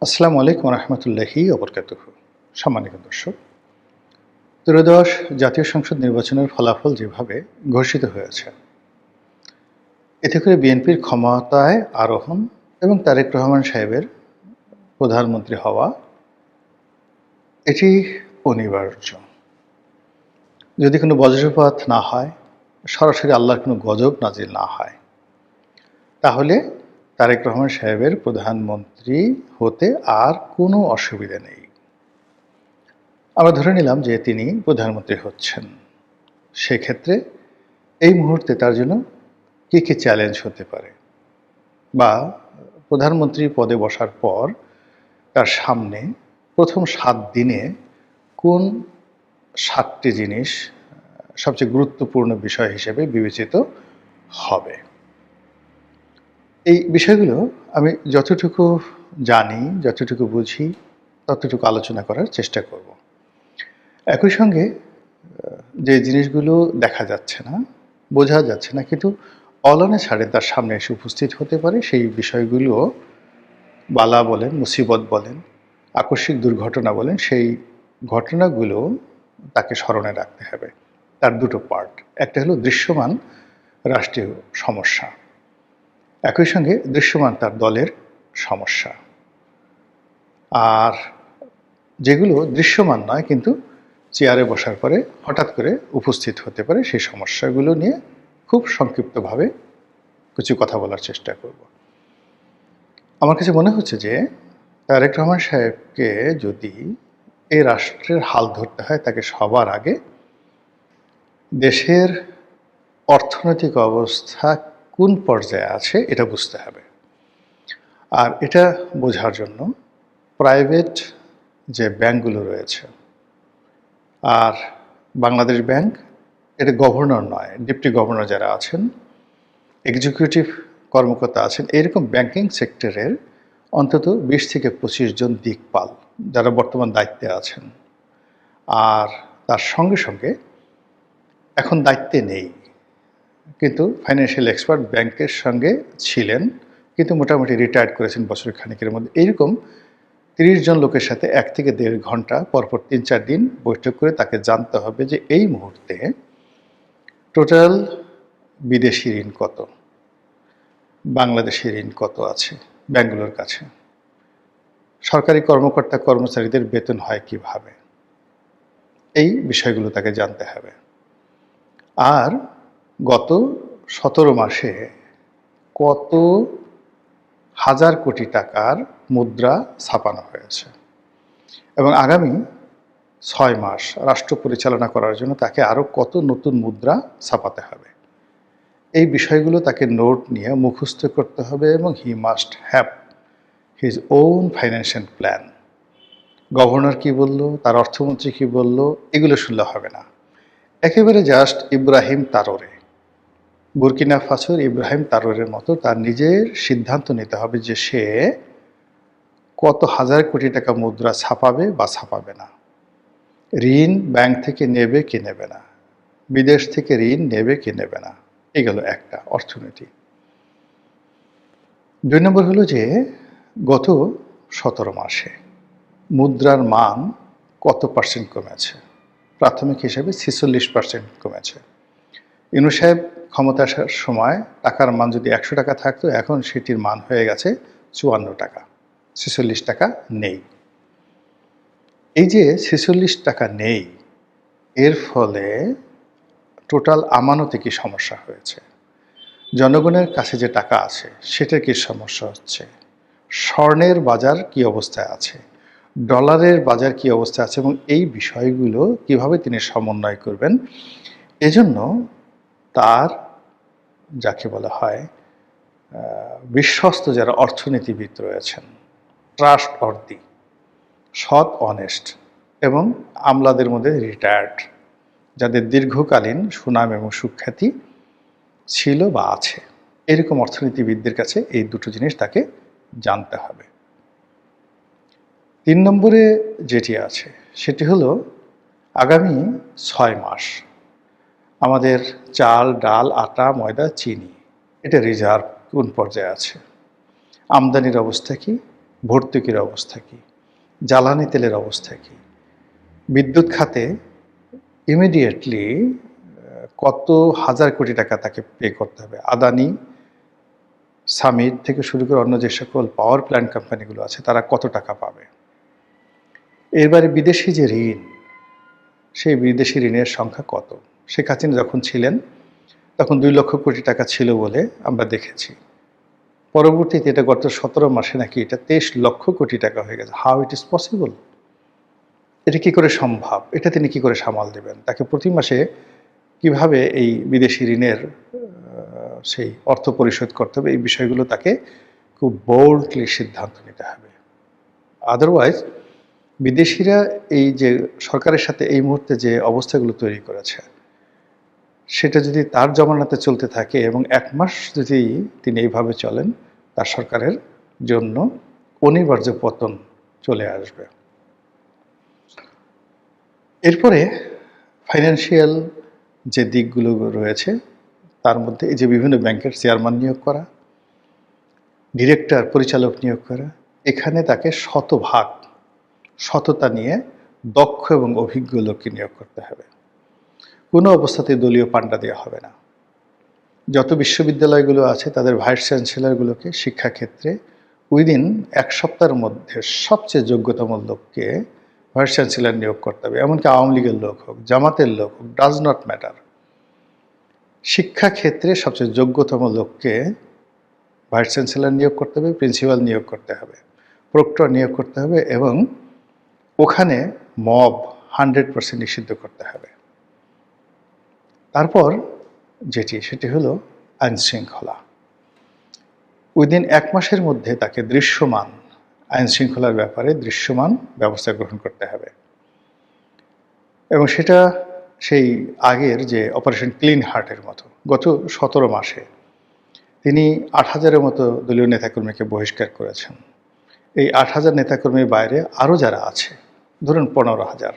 আসসালামু আলাইকুম রহমতুল্লাহি ওবরকাতুহু। সম্মানিত দর্শক, ত্রয়োদশ জাতীয় সংসদ নির্বাচনের ফলাফল যেভাবে ঘোষিত হয়েছে, এতে করে বিএনপির ক্ষমতায় আরোহণ এবং তারেক রহমান সাহেবের প্রধানমন্ত্রী হওয়া এটি অনিবার্য। যদি কোনো বজ্রপাত না হয়, সরাসরি আল্লাহর কোনো গজব নাজিল না হয়, তাহলে তারেক রহমান সাহেবের প্রধানমন্ত্রী হতে আর কোনো অসুবিধা নেই। আমরা ধরে নিলাম যে তিনি প্রধানমন্ত্রী হচ্ছেন। সেক্ষেত্রে এই মুহূর্তে তার জন্য কী কী চ্যালেঞ্জ হতে পারে, বা প্রধানমন্ত্রী পদে বসার পর তার সামনে প্রথম ৭ দিনে কোন ৭টি জিনিস সবচেয়ে গুরুত্বপূর্ণ বিষয় হিসেবে বিবেচিত হবে। এই বিষয়গুলো আমি যতটুকু জানি, যতটুকু বুঝি, ততটুকু আলোচনা করার চেষ্টা করব। একই সঙ্গে যে জিনিসগুলো দেখা যাচ্ছে না, বোঝা যাচ্ছে না, কিন্তু অলানে ছাড়ে তার সামনে এসে উপস্থিত হতে পারে, সেই বিষয়গুলো বালা বলেন, মুসিবত বলেন, আকস্মিক দুর্ঘটনা বলেন, সেই ঘটনাগুলো তাকে স্মরণে রাখতে হবে। তার দুটো পার্ট, একটা হলো দৃশ্যমান রাষ্ট্রীয় সমস্যা, একই সঙ্গে দৃশ্যমান তার দলের সমস্যা। আর যেগুলো দৃশ্যমান নয় কিন্তু চেয়ারে বসার পরে হঠাৎ করে উপস্থিত হতে পারে, সেই সমস্যাগুলো নিয়ে খুব সংক্ষিপ্তভাবে কিছু কথা বলার চেষ্টা করব। আমার কাছে মনে হচ্ছে যে তারেক রহমান সাহেবকে যদি এই রাষ্ট্রের হাল ধরতে হয়, তাকে সবার আগে দেশের অর্থনৈতিক অবস্থা কোন পর্যায়ে আছে এটা বুঝতে হবে। আর এটা বোঝার জন্য প্রাইভেট যে ব্যাংকগুলো রয়েছে, আর বাংলাদেশ ব্যাংক, এটা গভর্নর নয়, ডেপুটি গভর্নর যারা আছেন, এক্সিকিউটিভ কর্মকর্তা আছেন, এরকম ব্যাংকিং সেক্টরের অন্তত ২০ থেকে ২৫ জন দিকপাল যারা বর্তমান দায়িত্বে আছেন। আর তার সঙ্গে সঙ্গে এখন দায়িত্বে নেই, কিন্তু ফাইন্যান্সিয়াল এক্সপার্ট ব্যাংকের সঙ্গে ছিলেন, কিন্তু মোটামুটি রিটায়ার্ড করেছেন বছর খানেকের মধ্যে। এইরকম ৩০ জন লোকের সাথে ১ থেকে ১.৫ ঘন্টা পরপর ৩-৪ দিন বৈঠক করে তাকে জানতে হবে যে এই মুহূর্তে টোটাল বিদেশি ঋণ কত, বাংলাদেশি ঋণ কত আছে ব্যাংকগুলোর কাছে, সরকারি কর্মকর্তা কর্মচারীদের বেতন হয় কিভাবে, এই বিষয়গুলো তাকে জানতে হবে। আর গত ১৭ মাসে কত হাজার কোটি টাকার মুদ্রা ছাপানো হয়েছে, এবং আগামী ৬ মাস রাষ্ট্র পরিচালনা করার জন্য তাকে আরও কত নতুন মুদ্রা ছাপাতে হবে, এই বিষয়গুলো তাকে নোট নিয়ে মুখস্থ করতে হবে, এবং he must have his own financial plan. Governor কি বলল, তার অর্থমন্ত্রী কি বলল, এগুলো শুনলে হবে না। একেবারে জাস্ট ইব্রাহিম তারোরে, বুরকিনা ফাসোর ইব্রাহিম তারোরের মতো তার নিজের সিদ্ধান্ত নিতে হবে যে সে কত হাজার কোটি টাকা মুদ্রা ছাপাবে বা ছাপাবে না, ঋণ ব্যাংক থেকে নেবে কি নেবে না, বিদেশ থেকে ঋণ নেবে কি নেবে না। এগুলো একটা অর্থনীতি। ২ নম্বর হলো যে গত ১৭ মাসে মুদ্রার মান কত পার্সেন্ট কমেছে। প্রাথমিক হিসেবে ৪৬% কমেছে। ইউনূস সাহেব ক্ষমতা আসার সময় টাকার মান যদি ১০০ টাকা থাকতো, এখন সেটির মান হয়ে গেছে ৫৪ টাকা, ৪৬ টাকা নেই। এই যে ৪৬ টাকা নেই, এর ফলে টোটাল আমানতে কি সমস্যা হয়েছে, জনগণের কাছে যে টাকা আছে সেটার কি সমস্যা হচ্ছে, স্বর্ণের বাজার কি অবস্থায় আছে, ডলারের বাজার কি অবস্থা আছে, এবং এই বিষয়গুলো কিভাবে তিনি সমন্বয় করবেন। এজন্য তার যাকে বলা হয় বিশ্বস্ত যারা অর্থনীতিবিদ রয়েছেন, ট্রাস্ট অর্দি, সৎ, অনেস্ট এবং আমলাদের মধ্যে রিটায়ার্ড, যাদের দীর্ঘকালীন সুনাম এবং সুখ্যাতি ছিল বা আছে, এরকম অর্থনীতিবিদদের কাছে এই দুটো জিনিস তাকে জানতে হবে। ৩ নম্বরে যেটি আছে সেটি হলো আগামী ৬ মাস আমাদের চাল, ডাল, আটা, ময়দা, চিনি, এটা রিজার্ভ কোন পর্যায়ে আছে, আমদানির অবস্থা কি, ভর্তুকির অবস্থা কী, জ্বালানি তেলের অবস্থা কী, বিদ্যুৎ খাতে ইমিডিয়েটলি কত হাজার কোটি টাকা তাকে পে করতে হবে। আদানি, সামিট থেকে শুরু করে অন্য যে সকল পাওয়ার প্ল্যান্ট কোম্পানিগুলো আছে তারা কত টাকা পাবে। এবারে বিদেশি যে ঋণ, সেই বিদেশি ঋণের সংখ্যা কত। শেখ হাসিনা যখন ছিলেন তখন 2 লক্ষ কোটি টাকা ছিল বলে আমরা দেখেছি। পরবর্তীতে এটা গত 17 মাসে নাকি এটা 23 লক্ষ কোটি টাকা হয়ে গেছে। How it is possible? এটা কি করে সম্ভব? এটা তিনি কি করে সামাল দেবেন? তাকে প্রতি মাসে কিভাবে এই বিদেশি ঋণের সেই অর্থ পরিশোধ করতে হবে, এই বিষয়গুলো তাকে খুব বোল্ডলি সিদ্ধান্ত নিতে হবে। আদারওয়াইজ বিদেশিরা এই যে সরকারের সাথে এই মুহূর্তে যে অবস্থাগুলো তৈরি করেছে, সেটা যদি তার জমানাতে চলতে থাকে এবং 1 মাস যদি তিনি এইভাবে চলেন, তার সরকারের জন্য অনিবার্য পতন চলে আসবে। এরপরে ফাইন্যান্সিয়াল যে দিকগুলো রয়েছে তার মধ্যে এই যে বিভিন্ন ব্যাংকের চেয়ারম্যান নিয়োগ করা, ডিরেক্টর, পরিচালক নিয়োগ করা, এখানে তাকে শতভাগ সততা নিয়ে দক্ষ এবং অভিজ্ঞ লোককে নিয়োগ করতে হবে। কোনো অবস্থাতেই দলীয় পাণ্ডা দেওয়া হবে না। যত বিশ্ববিদ্যালয়গুলো আছে তাদের ভাইস চ্যান্সেলরগুলোকে শিক্ষাক্ষেত্রে উইদিন 1 সপ্তাহের মধ্যে সবচেয়ে যোগ্যতম লোককে ভাইস চ্যান্সেলর নিয়োগ করতে হবে। এমনকি আওয়ামী লীগের লোক হোক, জামাতের লোক হোক, ডাজ নট ম্যাটার। শিক্ষাক্ষেত্রে সবচেয়ে যোগ্যতম লোককে ভাইস চ্যান্সেলর নিয়োগ করতে হবে, প্রিন্সিপাল নিয়োগ করতে হবে, প্রক্টর নিয়োগ করতে হবে এবং ওখানে মব 100% নিষিদ্ধ করতে হবে। তারপর সেটি হলো আইনশৃঙ্খলা। উইদিন 1 মাসের মধ্যে তাকে দৃশ্যমান আইনশৃঙ্খলার ব্যাপারে দৃশ্যমান ব্যবস্থা গ্রহণ করতে হবে এবং সেটা সেই আগের যে অপারেশন ক্লিন হার্টের মতো। গত 17 মাসে তিনি 8,000-এর মতো দলীয় নেতাকর্মীকে বহিষ্কার করেছেন। এই 8,000 নেতাকর্মীর বাইরে আরও যারা আছে, ধরুন 15,000,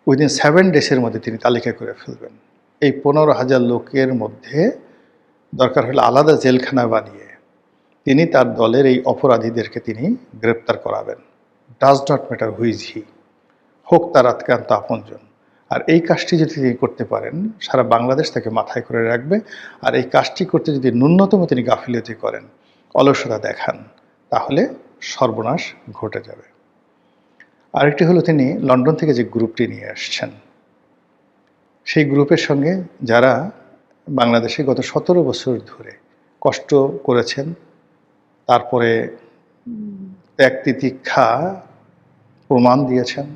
উইদিন 7 ডেজের মধ্যে তিনি তালিকা করে ফেলবেন। এই 15,000 লোকের মধ্যে দরকার হলে আলাদা জেলখানা বানিয়ে তিনি তার দলের এই অপরাধীদেরকে তিনি গ্রেপ্তার করাবেন। Does not matter who is he, হোক তার আত্মীয়ান্ত আপনজন। আর এই কাজটি যদি তিনি করতে পারেন, সারা বাংলাদেশ তাকে মাথায় করে রাখবে। আর এই কাজটি করতে যদি ন্যূনতম তিনি গাফিলতি করেন, অলসতা দেখান, তাহলে সর্বনাশ ঘটে যাবে। আরেকটি হলো তিনি লন্ডন থেকে যে গ্রুপটি নিয়ে আসছেন, সেই গ্রুপের সঙ্গে যারা বাংলাদেশে গত 17 বছর ধরে কষ্ট করেছেন, তারপরে ত্যাগ তিতিক্ষা প্রমাণ দিয়েছেন,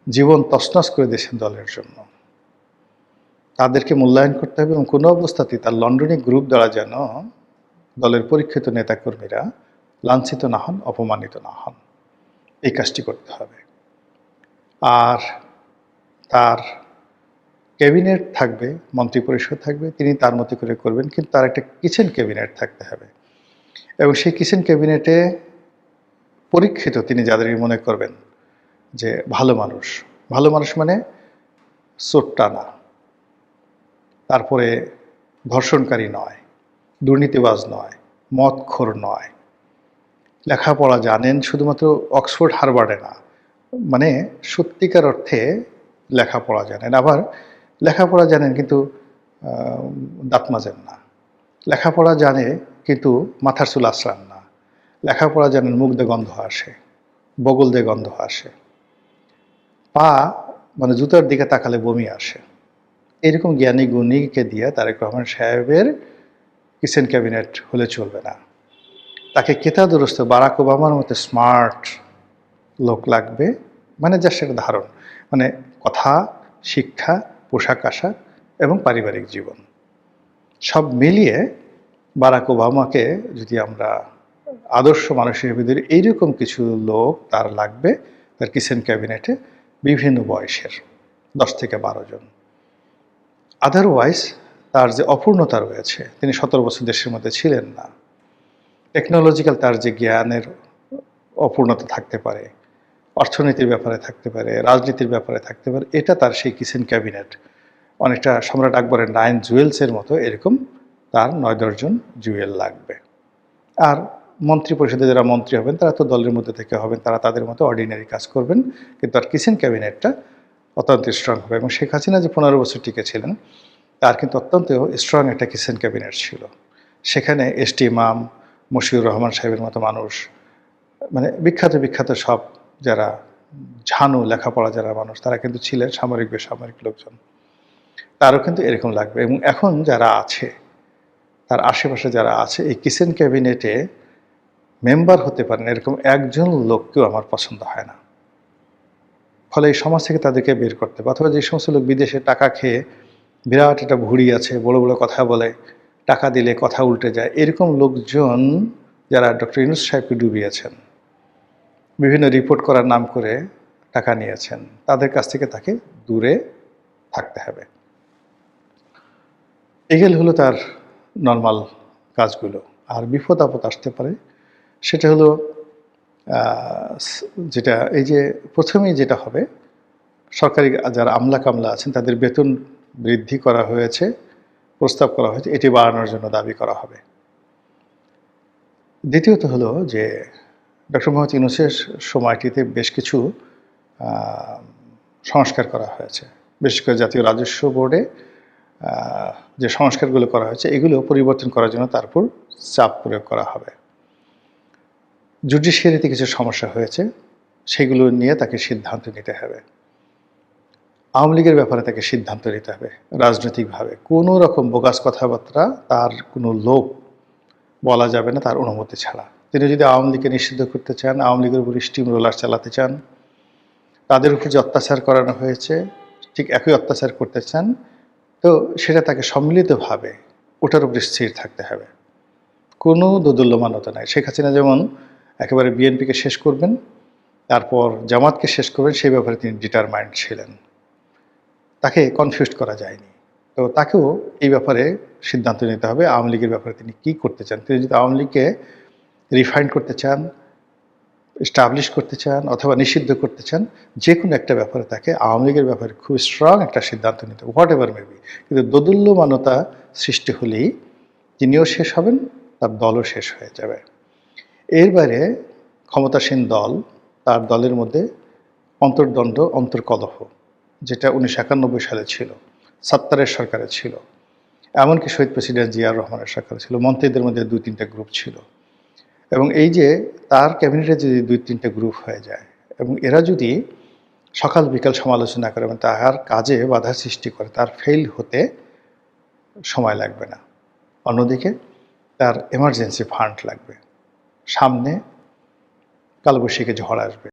জীবন তছনছ করে দিয়েছেন দলের জন্য, তাদেরকে মূল্যায়ন করতে হবে এবং কোনো অবস্থাতেই তার লন্ডনে গ্রুপ দ্বারা যেন দলের পরীক্ষিত নেতাকর্মীরা লাঞ্ছিত না হন, অপমানিত না হন, এই কাজটি করতে হবে। আর তার ক্যাবিনেট থাকবে, মন্ত্রিপরিষদ থাকবে, তিনি তার মতো করে করবেন, কিন্তু তার একটা কিচেন ক্যাবিনেট থাকতে হবে এবং সেই কিচেন ক্যাবিনেটে পরীক্ষিত তিনি যাদের মনে করবেন যে ভালো মানুষ, ভালো মানুষ মানে চোট্টা না, তারপরে ধর্ষণকারী নয়, দুর্নীতিবাজ নয়, মদখোর নয়, লেখাপড়া জানেন শুধুমাত্র অক্সফোর্ড হার্ভার্ডে না, মানে সত্যিকার অর্থে লেখাপড়া জানেন, আবার লেখাপড়া জানেন কিন্তু দাঁত মাজেন না, লেখাপড়া জানে কিন্তু মাথার চুল আঁচড়ান না, লেখাপড়া জানেন মুখ দিয়ে গন্ধ আসে, বগল দিয়ে গন্ধ আসে, পা মানে জুতার দিকে তাকালে বমি আসে। এরকম জ্ঞানী গুণীকে দিয়ে তারেক রহমান সাহেবের কিচেন ক্যাবিনেট হলে চলবে না। তাকে কেতাদুরস্ত বারাক ওবামার মতো স্মার্ট লোক লাগবে, মানে যা সেটা ধারণ, মানে কথা, শিক্ষা, পোশাক আশাক এবং পারিবারিক জীবন সব মিলিয়ে বারাক ওবামাকে যদি আমরা আদর্শ মানুষ হিসেবে ধরি, এইরকম কিছু লোক তার লাগবে তার কিচেন ক্যাবিনেটে, বিভিন্ন বয়সের 10 থেকে 12 জন। আদারওয়াইজ তার যে অপূর্ণতা রয়েছে, তিনি 17 বছর দেশের মধ্যে ছিলেন না, টেকনোলজিক্যাল তার যে জ্ঞানের অপূর্ণতা থাকতে পারে, অর্থনীতির ব্যাপারে থাকতে পারে, রাজনীতির ব্যাপারে থাকতে পারে, এটা তার সেই কিচেন ক্যাবিনেট অনেকটা সম্রাট আকবরের 9 জুয়েলসের মতো এরকম তার 9-10 জন জুয়েল লাগবে। আর মন্ত্রী পরিষদে যারা মন্ত্রী হবেন তারা তো দলের মধ্যে থেকে হবেন, তারা তাদের মতো অর্ডিনারি কাজ করবেন, কিন্তু আর কিচেন ক্যাবিনেটটা অত্যন্ত স্ট্রং হবে। এবং শেখ হাসিনা যে 15 বছর টিকে ছিলেন তার কিন্তু অত্যন্ত স্ট্রং একটা কিচেন ক্যাবিনেট ছিল। সেখানে এস.টি. ইমাম, মশিউর রহমান সাহেবের মতো মানুষ, মানে বিখ্যাত বিখ্যাত সব যারা ঝানু লেখাপড়া যারা মানুষ, তারা কিন্তু ছিলেন সামরিক বেসামরিক লোকজন। তারও কিন্তু এরকম লাগবে। এবং এখন যারা আছে, তার আশেপাশে যারা আছে, এই কিচেন ক্যাবিনেটে মেম্বার হতে পারেন এরকম একজন লোককেও আমার পছন্দ হয় না। ফলে এই সমাজ থেকে তাদেরকে বের করতে হবে। অথবা যে সমস্ত লোক বিদেশে টাকা খেয়ে বিরাট একটা ভুঁড়ি আছে, বড় বড় কথা বলে, টাকা দিলে কথা উল্টে যায়, এরকম লোকজন যারা ডক্টর ইউনূস সাহেবকে ডুবিয়েছেন, বিভিন্ন রিপোর্ট করার নাম করে টাকা নিয়েছেন, তাদের কাছ থেকে তাকে দূরে থাকতে হবে। এগুলো হলো তার নর্মাল কাজগুলো। আর বিপদ আপদ আসতে পারে, সেটা হলো যেটা এই যে প্রথমেই যেটা হবে, সরকারি যারা আমলা কামলা আছেন তাদের বেতন বৃদ্ধি করা হয়েছে, প্রস্তাব করা হয়েছে, এটি বাড়ানোর জন্য দাবি করা হবে। দ্বিতীয়ত হলো যে ডক্টর মোহাম্মদ ইউনূসের সময়টিতে বেশ কিছু সংস্কার করা হয়েছে, বিশেষ করে জাতীয় রাজস্ব বোর্ডে যে সংস্কারগুলো করা হয়েছে এগুলো পরিবর্তন করার জন্য তার উপর চাপ প্রয়োগ করা হবে। জুডিশিয়ারিতে কিছু সমস্যা হয়েছে, সেগুলো নিয়ে তাকে সিদ্ধান্ত নিতে হবে। আওয়ামী লীগের ব্যাপারে তাকে সিদ্ধান্ত নিতে হবে রাজনৈতিকভাবে। কোনো রকম বোগাস কথাবার্তা, তার কোনো লোক বলা যাবে না তার অনুমতি ছাড়া। তিনি যদি আওয়ামী লীগকে নিষিদ্ধ করতে চান, আওয়ামী লীগের উপর স্টিম রোলার চালাতে চান, তাদের উপর যে অত্যাচার করানো হয়েছে ঠিক একই অত্যাচার করতে চান, তো সেটা তাকে সম্মিলিতভাবে ওটার উপর স্থির থাকতে হবে। কোনো দোদুল্যমানতা নাই। শেখ হাসিনা যেমন একেবারে বিএনপিকে শেষ করবেন, তারপর জামাতকে শেষ করবেন, সেই ব্যাপারে তিনি ডিটারমাইন্ড ছিলেন। তাকে কনফিউজড করা যায়নি। তো তাকেও এই ব্যাপারে সিদ্ধান্ত নিতে হবে আওয়ামী লীগের ব্যাপারে তিনি কী করতে চান। তিনি যদি আওয়ামী লীগকে রিফাইন করতে চান, এস্টাবলিশ করতে চান, অথবা নিষিদ্ধ করতে চান, যে কোনো একটা ব্যাপারে তাকে আওয়ামী লীগের ব্যাপারে খুব স্ট্রং একটা সিদ্ধান্ত নিতে হবে, হোয়াট এভার মেবি। কিন্তু দোদুল্যমানতা সৃষ্টি হলেই তিনিও শেষ হবেন, তার দলও শেষ হয়ে যাবে। এর বাইরে ক্ষমতাসীন দল, তার দলের মধ্যে অন্তর্দ্বন্দ্ব, অন্তর্কলহ, যেটা 1991 সালে ছিল, সাত্তারের সরকারে ছিল, এমনকি শহীদ প্রেসিডেন্ট জিয়াউর রহমানের সরকারে ছিল। মন্ত্রীদের মধ্যে 2-3টা গ্রুপ ছিল। এবং এই যে তার ক্যাবিনেটে যদি 2-3টা গ্রুপ হয়ে যায় এবং এরা যদি সকাল বিকাল সমালোচনা করে এবং তার কাজে বাধা সৃষ্টি করে, তার ফেল হতে সময় লাগবে না। অন্যদিকে তার এমার্জেন্সি ফান্ড লাগবে, সামনে কালবৈশাখী ঝড় আসবে।